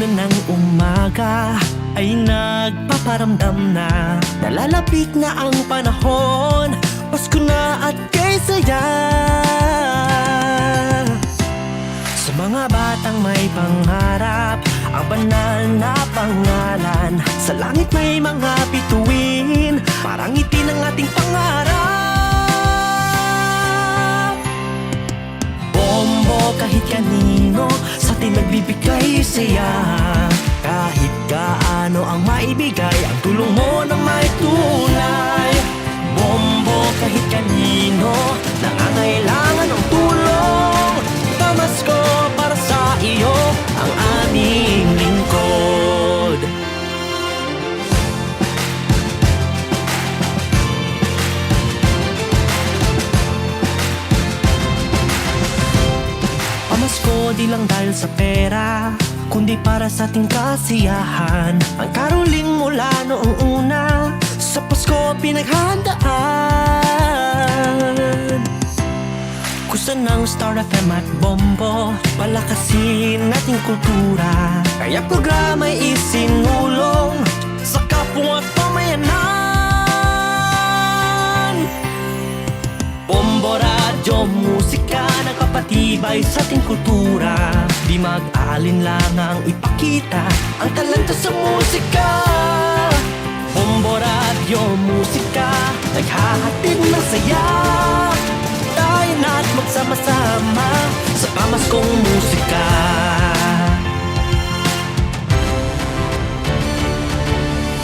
Sinulan ng umaga ay nagpaparamdam na nalalapit na ang panahon, Pasko na at kay saya. Sa mga batang may pangarap, ang banal na pangalan, sa langit may mga bituin, parang ngiti ng ating pangarap. Bombo kahit kanino, sa atin nagbibigay saya. Kahit gaano ang maibigay, ang tulong mo na may tunay. Bombo kahit kanino, nangangailangan ng tulong. Pamasko para sa iyo, ang aming lingkod. Pamasko di lang dahil sa pera, kundi para sa ating kasiyahan. Ang karoling mula noong una, sa Pasko pinaghandaan. Gusto ng Star FM at Bombo, palakasin nating kultura. Kaya programa'y isinulong sa kapwa at pamayanan. Bombo, radyo, musika, nagpapatibay sa ating kultura. Di mag-aalinlangang ipakita ang talento sa musika. Bombo, radyo, musika, naghahatid ng saya. Tayo na't magsama-sama sa pamaskong musika.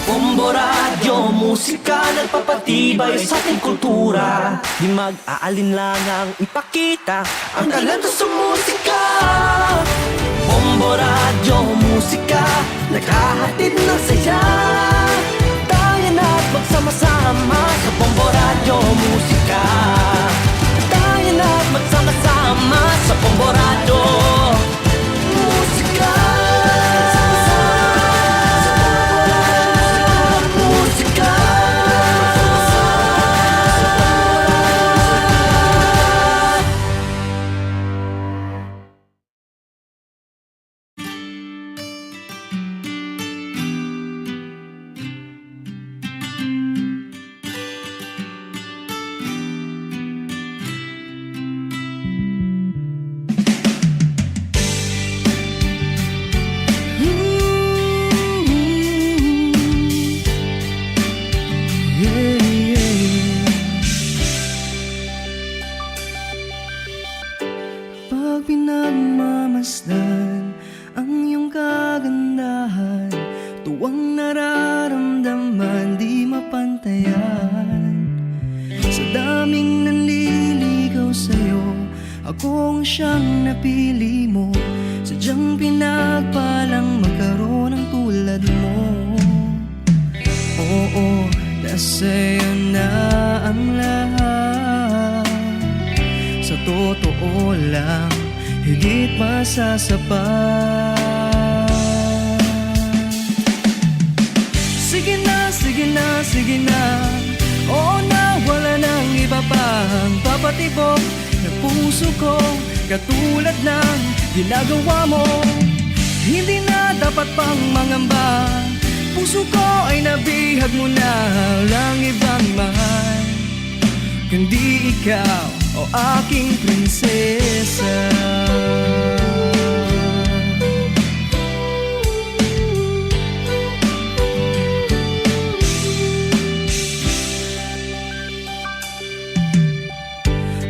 Bombo, radyo, musika, nagpapatibay sa ating kultura. Di mag-aalinlangang ipakita ang talento sa musika. Bombo, radyo, musika, naghahatid ng saya. Tayo na't magsama-sama sa Bombo, radyo, musika. Tayo na't magsama-sama sa Bombo, radyo, musika. Pag pinagmamasdan ang iyong kagandahan, tuwang nararamdaman di mapantayan. Sa daming nanliligaw sa'yo, ako ang siyang napili mo. Sadyang pinagpalang magkaroon ng tulad mo. Oo, nasa'yo na ang lahat. Sa totoo lang, higit masasapat. Sige na, sige na, sige na. Oo na, wala nang iba pang papatibok ng puso ko, katulad ng ginagawa mo. Hindi na dapat pang mangamba, puso ko ay nabihag mo na lang ibang mahal, kundi ikaw o aking prinsesa.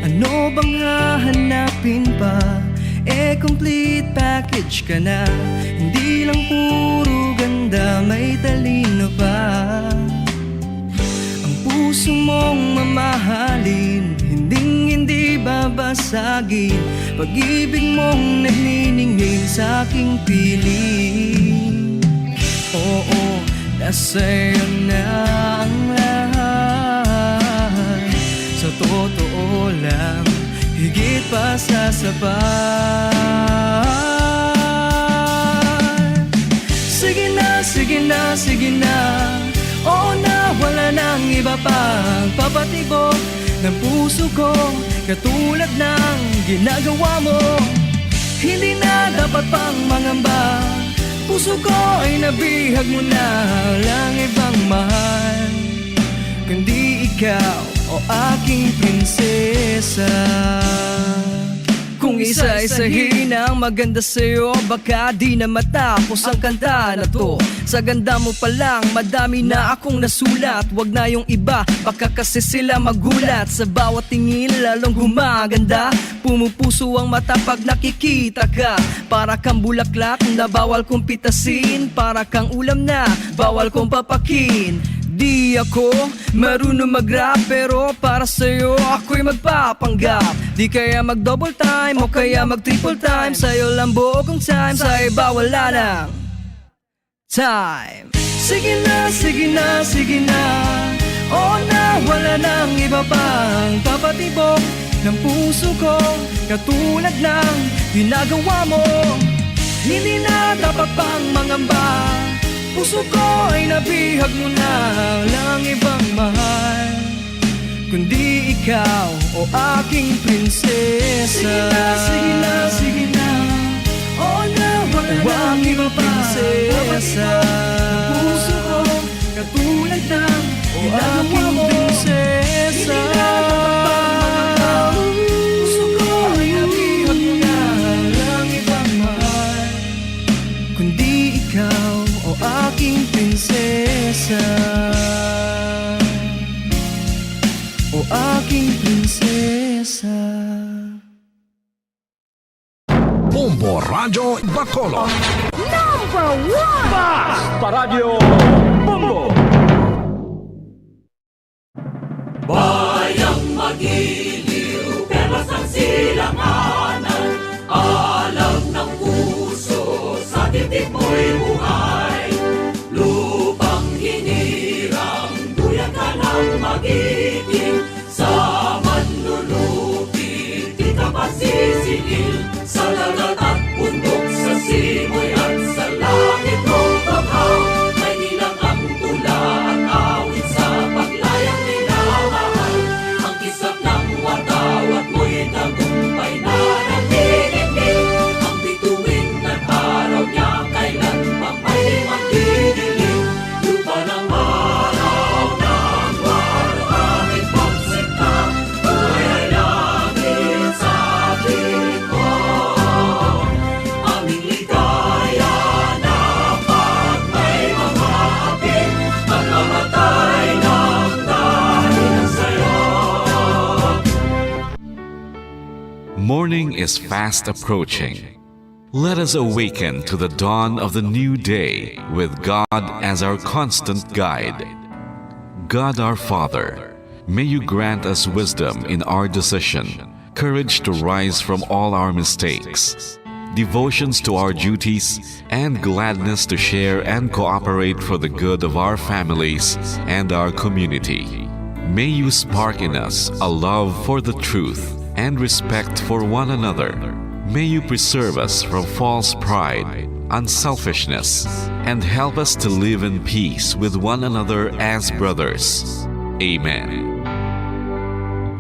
Ano bang hahanapin pa? Complete package ka na. Hindi lang puro ganda, may talino pa. Ang puso mong mamahalin, hindi babasagin. Pag-ibig mong nagniningning sa aking piling. Oo, nasa'yo na ang lahat. Sa totoo lang, higit pa sa sapat. Sige na, sige na, sige na. Oo na, wala nang iba pang papatibok ng puso ko, katulad ng ginagawa mo. Hindi na dapat pang mangamba, Puso ko ay nabihag mo na, walang ibang mahal kundi ikaw, o aking prinsesa. Kung isa-isahin ang maganda sa'yo, baka di na matapos ang kanta na to. Sa ganda mo pa lang, madami na akong nasulat. Wag na yung iba, baka kasi sila magulat. Sa bawat tingin lalong gumaganda. Pumupuso ang mata pag nakikita ka. Para kang bulaklak na bawal kong pitasin. Para kang ulam na bawal kong papakin. Di ako marunong mag-rap, pero para sa'yo ako'y magpapanggap. Di kaya mag-double time o kaya mag-triple time. Sa'yo lang buo kong time, sa iba wala nang time. Sige na, sige na, sige na. Oo na, wala nang iba pang papatibok ng puso ko, katulad ng ginagawa mo. Hindi na dapat pang mangamba. Puso ko ay nabihag mo na, walang ibang mahal kundi ikaw, o aking prinsesa. Sige na, sige na, sige na. Oo na, wala nang iba pa prinsesa. Puso ko, katulad ng ginagawa mo. Prinsesa. Puso ko ay nabihag mo na, walang ibang mahal kundi ikaw, o aking prinsesa. O aking prinsesa. Bombo Radio Bacolod. Number 1! Basta Radio Bombo. Bayang magiliw, perlas ng silanganan. Alam ng puso, sa titik mo'y buhay. Lupang hinirang, duyan ka ng magiting. Sa manlulupit, di ka masisingil. Sa dagat at bundok, sa simoy at sa langit mong baghaw. May nilang ang tula at awit sa paglayang minamahal. Ang kisap ng watawat mo'y tagumpay na nagdidikdik. Ang bituin at araw niya kailan pa may magdidilim. Lupa ng araw ng walo aming pagsikta. Buhay ay langit sa likod. Aming ligaya na pag may mga atin. Pagkamatay ng dahil sa'yo. Morning is fast approaching. Let us awaken to the dawn of the new day with God as our constant guide. God our Father, may you grant us wisdom in our decision, courage to rise from all our mistakes, devotions to our duties, and gladness to share and cooperate for the good of our families and our community. May you spark in us a love for the truth and respect for one another. May you preserve us from false pride, unselfishness, and help us to live in peace with one another as brothers. Amen.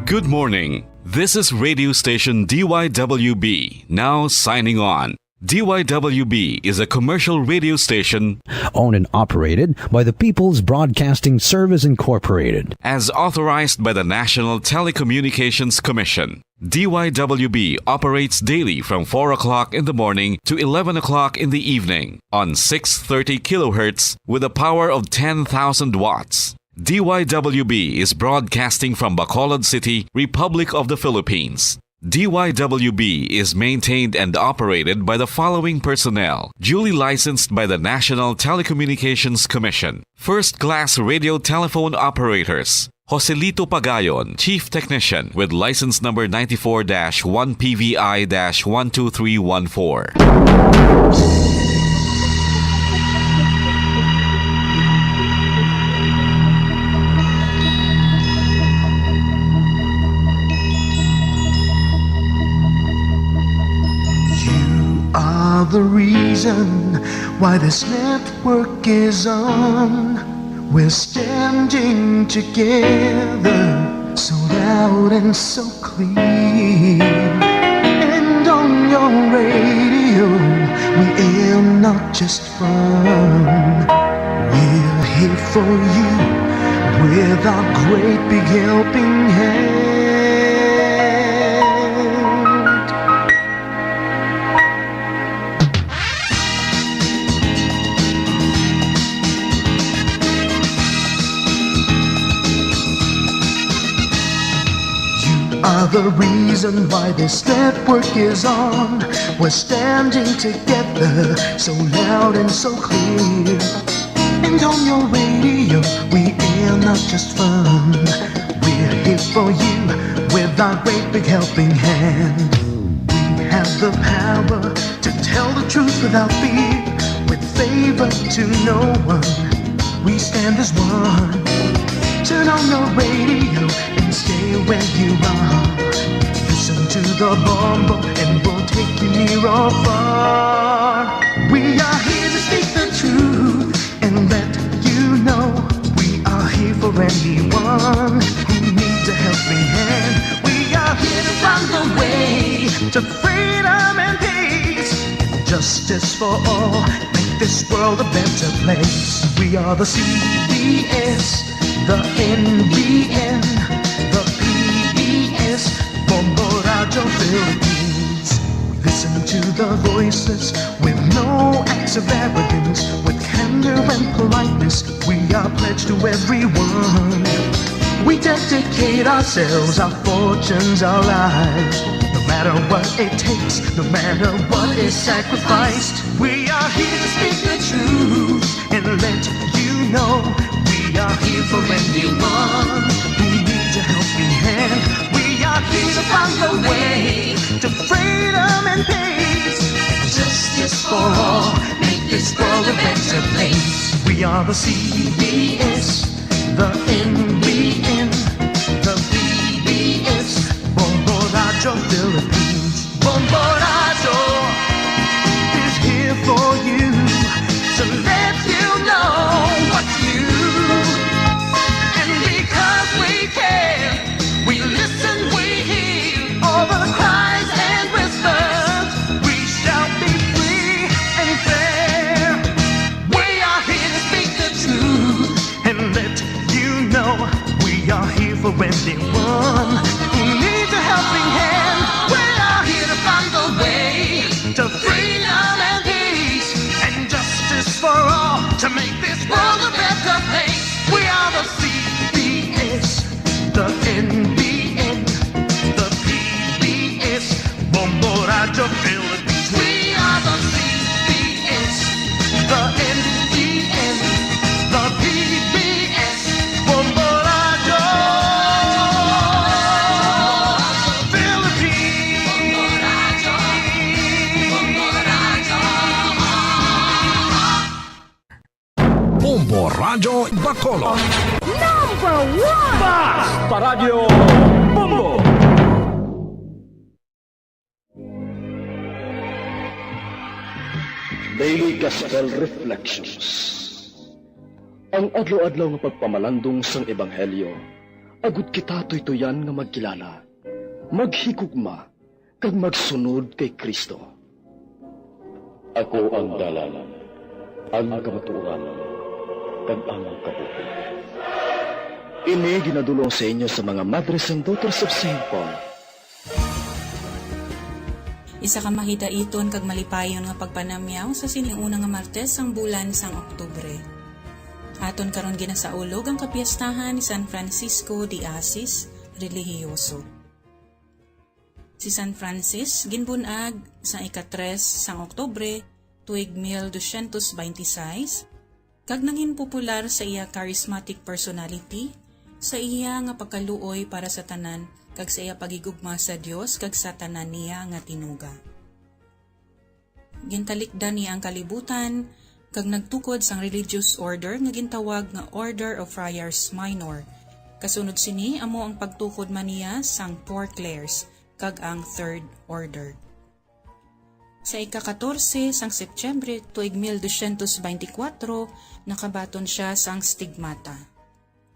Good morning. This is radio station DYWB, now signing on. DYWB is a commercial radio station owned and operated by the People's Broadcasting Service Incorporated. as authorized by the National Telecommunications Commission. DYWB operates daily from 4 o'clock in the morning to 11 o'clock in the evening on 630 kilohertz with a power of 10,000 watts. DYWB is broadcasting from Bacolod City, Republic of the Philippines. DYWB is maintained and operated by the following personnel, duly licensed by the National Telecommunications Commission. First-class radio telephone operators. Joselito Pagayon, Chief Technician with license number 94-1PVI-12314. Are the reason why this network is on. We're standing together, so loud and so clear. And on your radio, we air not just fun. We're here for you with our great big helping hand. Are the reason why this network is on. We're standing together so loud and so clear. And on your radio we air not just fun. We're here for you with our great big helping hand. We have the power to tell the truth without fear, with favor to no one. We stand as one. Turn on your radio and stay where you are. Listen to the Bombo and we'll take you near or far. We are here to speak the truth and let you know we are here for anyone who needs a helping hand. We are here to find the way to freedom and peace, justice for all, make this world a better place. We are the CBS, the NBN, the PBS, Bombo Radio Philippines. We listen to the voices with no acts of arrogance, with candor and politeness. We are pledged to everyone. We dedicate ourselves, our fortunes, our lives. No matter what it takes, no matter what is sacrificed. We are here to speak the truth and let you know we are here for anyone who needs a helping hand. We are here to find the way to freedom and peace, justice for all, make this world a better place. We are the CBS, the NBN, the PBS, Bombo Radio Philippines. Bombo Radio is here for you to let you know what's new. And because we care, we listen, we hear all the cries and whispers. We shall be free and fair. We are here to speak the truth and let you know we are here for anyone who needs a helping hand. We are here to find the way to freedom and peace and justice for all, to make this world a better place. We are the CBS, the NBN, the PBS, Bombo Radio Philippines. We are the CBS, the NBN, the PBS, Bombo Radio Bombo Radio Bacolod. Number one! Basta Radio Bombo. Daily Gospel Reflections. Ang adlaw-adlaw nga pagpamalandong sang Ebanghelyo, agud kita tuytoyan nga magkilala, maghigugma, kag magsunod kay Kristo. Ako ang dalan, ang kamatuoran, kag ang kabuhi. Ini ginadulong sa inyo sa mga Mothers and Daughters of St. Paul. Isa ka mahidaiton kag malipayon nga pagpanamyaw sa siniuna nga Martes sang bulan sang Oktubre. Aton karon ginasaulog ang kapiyastahan ni San Francisco de Assis, relihiyoso. Si San Francis ginbunag sa ika-3 sang Oktubre tuig 1226 kag nangin popular sa iya charismatic personality, sa iya nga pagkaluoy para sa tanan kag sa iya pagigugma sa Dios kag sa tanan niya nga tinuga. Gintalikdan niya ang kalibutan kag nagtukod sang religious order nga gintawag nga Order of Friars Minor. Kasunod sini amo ang pagtukod man niya sang Four Clares kag ang Third Order. Sa ika-14 sang Setyembre tuig 1224 nakabaton siya sang stigmata.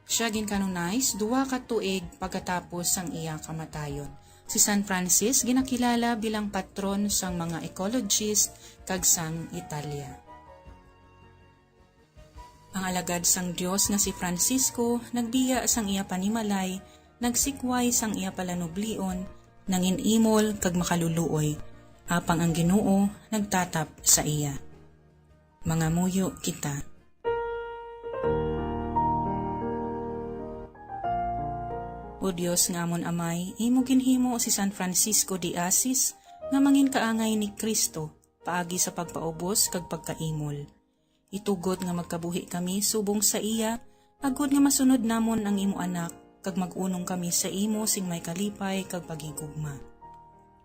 Siya ginkanonize 2 ka tuig pagkatapos sang iya kamatayon. Si San Francis ginakilala bilang patron sang mga ecologist kag sang Italia. Ang alagad sang Dios nga si Francisco nagbiya sang iya panimalay, nagsikway sang iya palanublion, nanginimol kag makaluluoy, apang ang Ginoo nagtatap sa iya. Mga muyo kita. O Dios nga amon amay, imo ginhimo si San Francisco de Assis nga mangin kaangay ni Kristo paagi sa pagpaubos kag pagkaimol. Itugot nga magkabuhi kami subong sa iya, agud nga masunod namon ang imo anak kag magunong kami sa imo sing may kalipay kag pagigugma.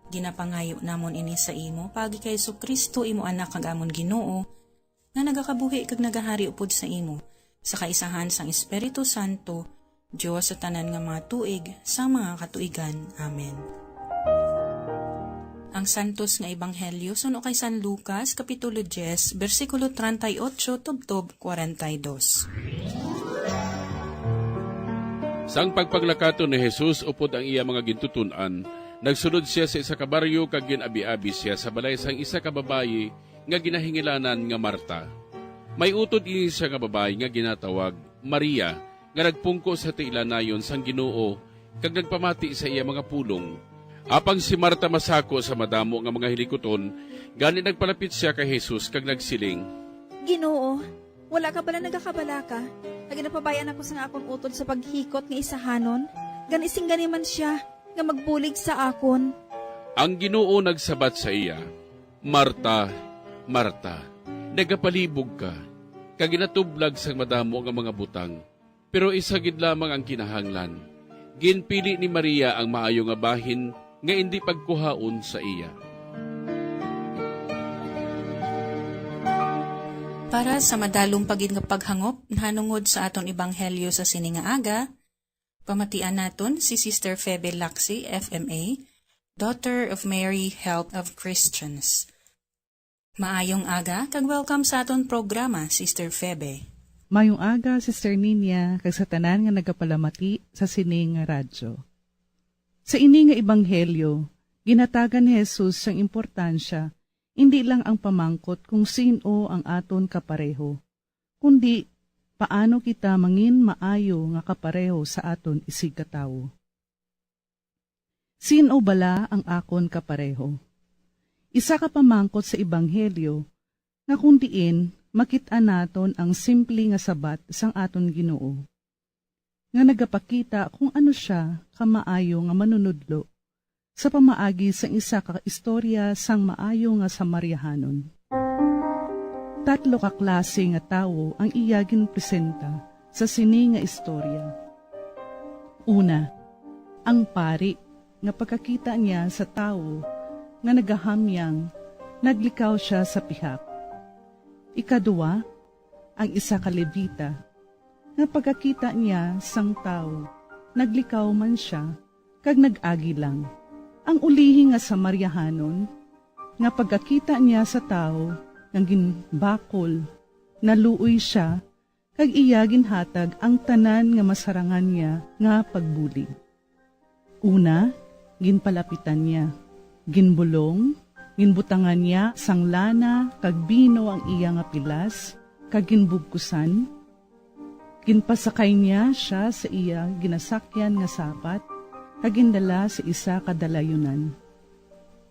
Ginapangayo namon ini sa imo paagi kay Kristo imo anak kag amon Ginoo nga nagakabuhi kag nagahari upod sa imo sa kaisahan sang Espiritu Santo, Diyos sa tanan nga mga tuig sa mga katuigan. Amen. Ang santos nga ebanghelyo suno kay San Lucas kapitulo 10 bersikulo 38 tubtob 42. Sang pagpaglakaton ni Jesus upod ang iya mga gintutunan, nagsulod siya sa isa ka baryo kag ginabi-abi siya sa balay sang isa ka babayi nga ginahingilanan nga Marta. May utod ini siya nga babayi nga ginatawag Maria, nga nagpungko sa tiilanayon sang Ginoo kag nagpamati sa iya mga pulong. Apang si Marta masako sa madamo nga mga hilikoton, gani nagpalapit siya kay Jesus kag nagsiling, Ginoo, wala ka bala nagakabalaka? Naginapabayan ako sa akon utod sa paghikot nga isahanon? Ganising gani man siya nga magbulig sa akon. Ang Ginoo nagsabat sa iya, Marta, Marta, nagapalibog ka, kag ginatublag sang madamo nga mga butang, pero isagid lamang ang kinahanglan. Ginpili ni Maria ang maayo nga bahin nga hindi pagkuhaon sa iya. Para sa madalong pagid nga paghangop nanungod sa aton ebanghelyo sa sininga aga, pamatian naton si Sister Febe Lacsi, FMA, Daughter of Mary, Help of Christians. Maayong aga, kag welcome sa aton programa, Sister Febe. Mayong aga, Sister Ninya, kag sa tanan nga nagapalamati sa sining nga radyo. Sa ini nga ebanghelyo, ginatagan ni Jesus ang importansya, hindi lang ang pamangkot kung sino ang aton kapareho, kundi paano kita mangin maayo nga kapareho sa aton isigkatawo. Sino bala ang akon kapareho? Isa ka pamangkot sa ebanghelyo, nga kundiin makita naton ang simple nga sabat sang aton Ginoo, nga nagapakita kung ano siya kamaayo nga manunudlo sa pamaagi sang isa ka istorya sang maayo nga Samaryahanon. Tatlo ka klase nga tawo ang iya ginpresenta sa sini nga istorya. Una, ang pari nga pagkakita niya sa tawo nga nagahamyang naglikaw siya sa pihak. Ikaduwa, ang isa ka Levita nga pagkakita niya sang tao, naglikaw man siya, kag nag-agi lang. Ang ulihi nga Samaryahanon, nga pagkakita niya sa tao, nga ginbakol, naluoy siya, kag iya ginhatag ang tanan nga masarangan niya nga pagbulig. Una, ginpalapitan niya, ginbulong, ginbutangan niya sang lana, kag bino ang iya nga pilas, kag ginbugkusan, ginpasakay niya siya sa iya ginasakyan nga sapat, kag gindala sa isa kadalayunan.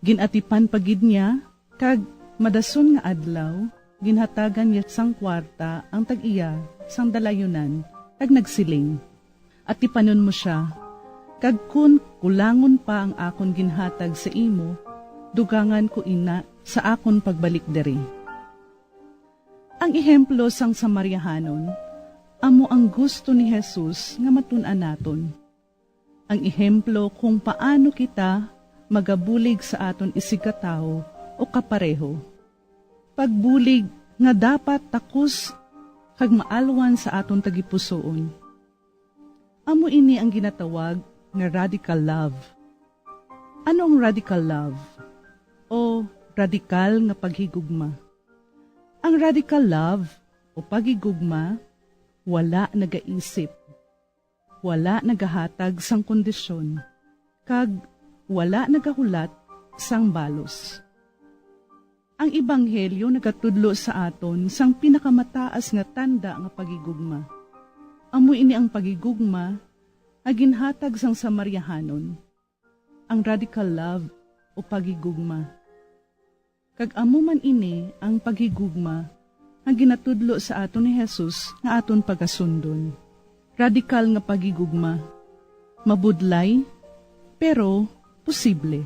Ginatipan pagid niya, kag madason nga adlaw, ginhatagan niya sang kwarta ang tag-iya sang dalayunan, kag nagsiling. At tipanon mo siya, kag kun kulangon pa ang akon ginhatag sa imo, dugangan ko ina sa akon pagbalik diri. Ang ehemplo sang Samaryahanon, amo ang gusto ni Jesus nga matun-an naton. Ang ehemplo kung paano kita magabulig sa aton isigkatawo o kapareho. Pagbulig nga dapat takos kag maalwan sa aton tagipusoon. Amo ini ang ginatawag nga radical love. Ano ang radical love? O radikal nga paghigugma? Ang radical love o paghigugma, wala nagaisip, wala nagahatag sang kondisyon, kag wala nagahulat sang balos. Ang Ebanghelyo nagatudlo sa aton sang pinakamataas nga tanda nga pagigugma. Amo ini ang pagigugma aginhatag sang Samaryahanon, ang radical love o pagigugma. Kag amo man ini ang pagigugma ang ginatudlo sa aton ni Jesus nga aton pagasundon. Radical nga pagigugma, mabudlay pero posible.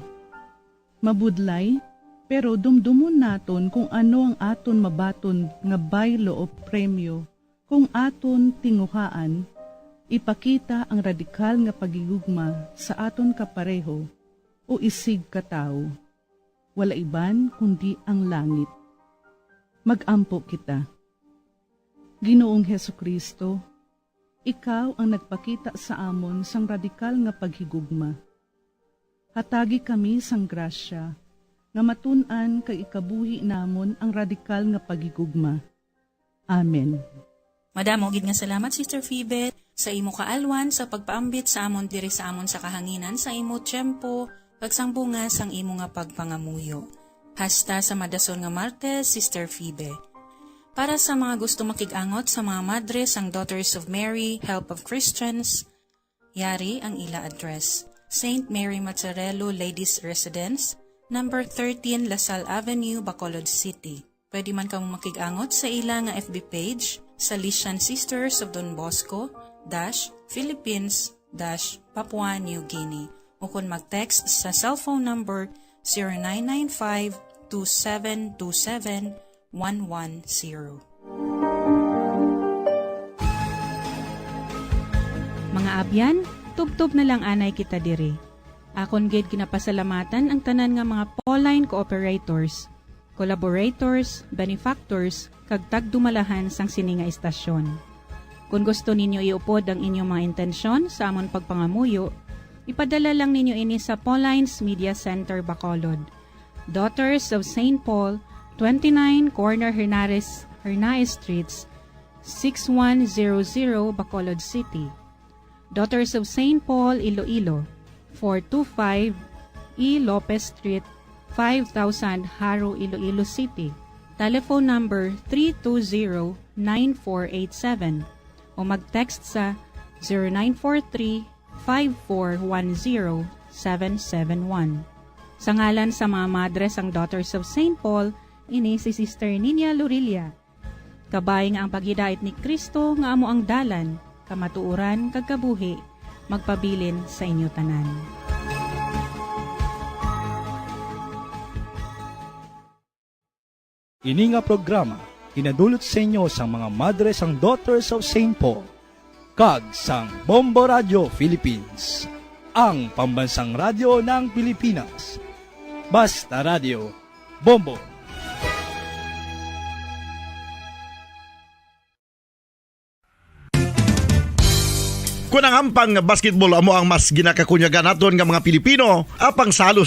Mabudlay pero dumdumon naton kung ano ang aton mabaton nga baylo o premyo kung aton tinguhaan, ipakita ang radikal nga pagigugma sa aton kapareho o isig katao. Wala iban kundi ang langit. Mag-ampo kita. Ginoong Hesukristo, ikaw ang nagpakita sa amon sang radikal nga paghigugma. Hatagi kami sang grasya nga matun-an kay ikabuhi namon ang radikal nga pagigugma. Amen. Madamo gid nga salamat Sister Phoebe sa imo kaalwan sa pagpaambit sa amon diri sa amon sa kahanginan sa imo tiyempo kag sang bunga sang imo nga pagpangamuyo. Hasta sa madason nga Martes, Sister Phoebe. Para sa mga gusto makig-angot sa mga madre sang Daughters of Mary, Help of Christians, yari ang ila address. St. Mary Mazzarello Ladies Residence, number 13 Lasal Avenue, Bacolod City. Pwede man kamo makig-angot sa ila nga FB page, Salesian Sisters of Don Bosco, Philippines, Papua New Guinea. O kung mag-text sa cellphone number 0995-2727-110. Mga abyan, tubtob na lang anay kita diri. Akon gid ginapasalamatan ang tanan nga mga Pauline cooperators, collaborators, benefactors, kag tagdumalahan sang sini nga istasyon. Kung gusto ninyo iupod ang inyong mga intensyon sa amon pagpangamuyo, ipadala lang ninyo ini sa Paulines Media Center, Bacolod. Daughters of St. Paul, 29 Corner Hernaez Streets, 6100 Bacolod City. Daughters of St. Paul, Iloilo, 425 E. Lopez Street, 5000 Haro, Iloilo City. Telephone number 320-9487 o mag-text sa 0943-5410-771. Sa ngalan sa mga madres ang Daughters of St. Paul, ini si Sister Nina Lurilia. Kabay nga ang paghidait ni Kristo nga amo ang dalan, kamatuuran kag kabuhi, magpabilin sa inyo tanan. Ini nga programa kinadulot sa inyo sa mga madres ang Daughters of St. Paul kag sang Bombo Radio Philippines, ang pambansang radyo ng Pilipinas. Basta Radio, Bombo. Kung ang ampang basketball amo ang mas ginakakunyagan naton nga mga Pilipino, apang salos